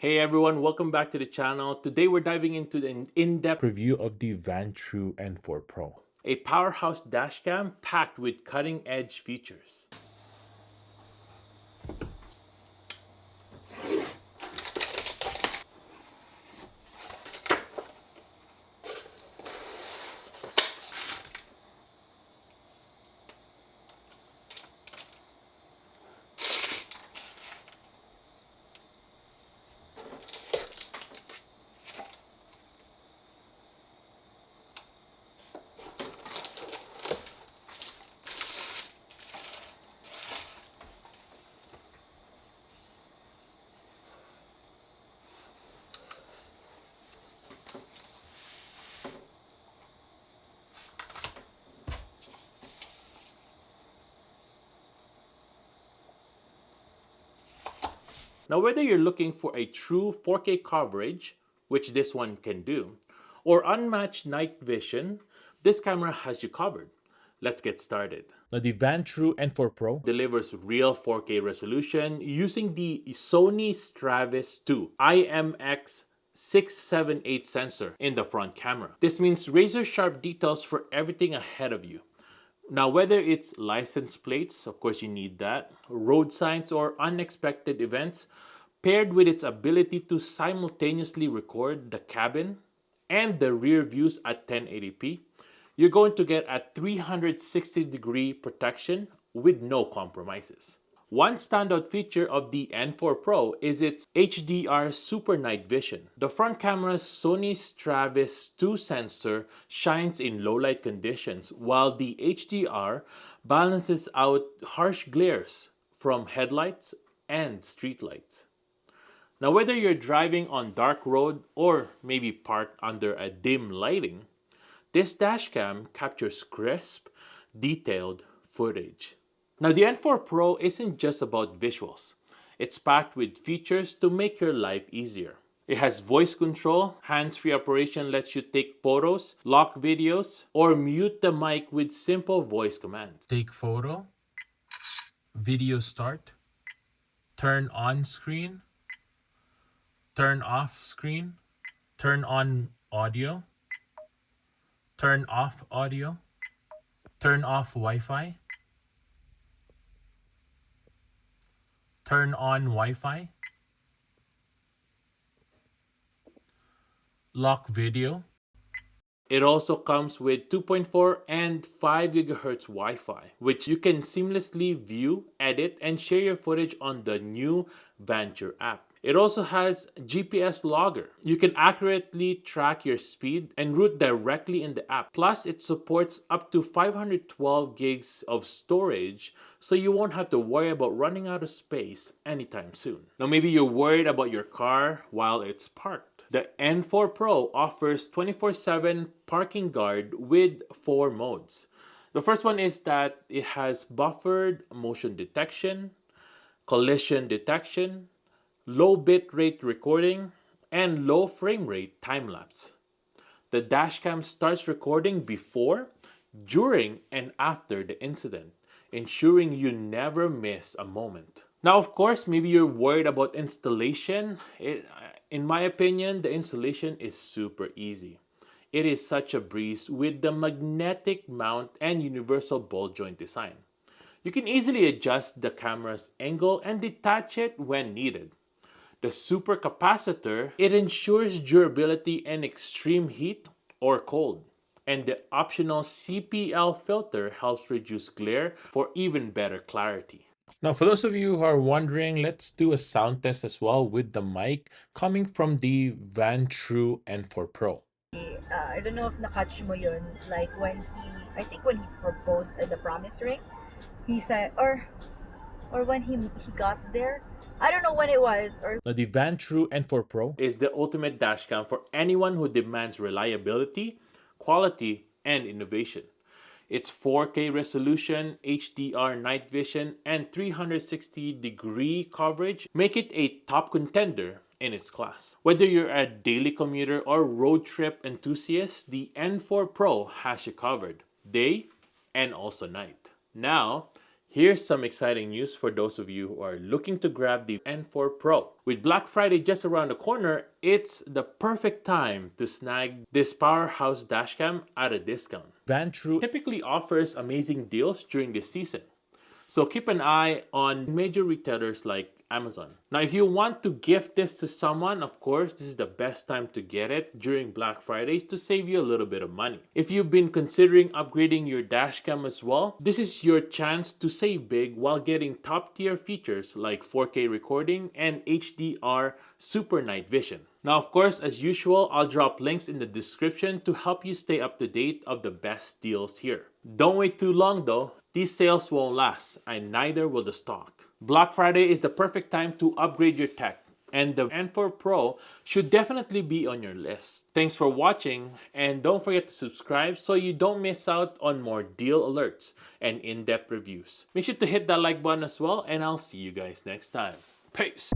Hey everyone, welcome back to the channel. Today we're diving into an in-depth review of the Vantrue N4 Pro, a powerhouse dashcam packed with cutting-edge features. Now, whether you're looking for a true 4K coverage, which this one can do, or unmatched night vision, this camera has you covered. Let's get started. Now, the Vantrue N4 Pro delivers real 4K resolution using the Sony Stravis 2 IMX 678 sensor in the front camera. This means razor sharp details for everything ahead of you. Now, whether it's license plates, of course you need that, road signs, or unexpected events, paired with its ability to simultaneously record the cabin and the rear views at 1080p, you're going to get a 360-degree protection with no compromises. One standout feature of the N4 Pro is its HDR Super Night Vision. The front camera's Sony Stravis 2 sensor shines in low light conditions, while the HDR balances out harsh glares from headlights and streetlights. Now, whether you're driving on dark road or maybe parked under a dim lighting, this dashcam captures crisp, detailed footage. Now, the N4 Pro isn't just about visuals. It's packed with features to make your life easier. It has voice control, hands-free operation lets you take photos, lock videos, or mute the mic with simple voice commands. Take photo, video start, turn on screen, turn off screen, turn on audio, turn off audio, turn off Wi-Fi, turn on Wi-Fi, lock video. It also comes with 2.4 and 5 GHz Wi-Fi, which you can seamlessly view, edit, and share your footage on the new Vantrue app. It also has GPS logger. You can accurately track your speed and route directly in the app. Plus, it supports up to 512 gigs of storage, so you won't have to worry about running out of space anytime soon. Now, maybe you're worried about your car while it's parked. The N4 Pro offers 24/7 parking guard with 4 modes. The first one is that it has buffered motion detection, collision detection, low bitrate recording, and low frame rate time-lapse. The dashcam starts recording before, during, and after the incident, ensuring you never miss a moment. Now, of course, maybe you're worried about installation. In my opinion, the installation is super easy. It is such a breeze with the magnetic mount and universal ball joint design. You can easily adjust the camera's angle and detach it when needed. The super capacitor, it ensures durability in extreme heat or cold. And the optional CPL filter helps reduce glare for even better clarity. Now, for those of you who are wondering, let's do a sound test as well with the mic coming from the Vantrue N4 Pro. I don't know if na-catch mo yun, like I think when he proposed the promise ring, he said, or when he got there, I don't know when it was, or Now, the Vantrue N4 Pro is the ultimate dashcam for anyone who demands reliability, quality, and innovation. Its 4K resolution, HDR night vision, and 360-degree coverage make it a top contender in its class. Whether you're a daily commuter or road trip enthusiast, the N4 Pro has you covered, day and also night. Now, Here's some exciting news for those of you who are looking to grab the N4 Pro. With Black Friday just around the corner, it's the perfect time to snag this powerhouse dashcam at a discount. Vantrue typically offers amazing deals during this season, so keep an eye on major retailers like Amazon. Now, if you want to gift this to someone, of course, this is the best time to get it during Black Fridays to save you a little bit of money. If you've been considering upgrading your dashcam as well, this is your chance to save big while getting top tier features like 4K recording and HDR super night vision. Now, of course, as usual, I'll drop links in the description to help you stay up to date of the best deals here. Don't wait too long though. These sales won't last, and neither will the stock. Black Friday is the perfect time to upgrade your tech, and the N4 Pro should definitely be on your list. Thanks for watching, and don't forget to subscribe so you don't miss out on more deal alerts and in-depth reviews. Make sure to hit that like button as well, and I'll see you guys next time. Peace!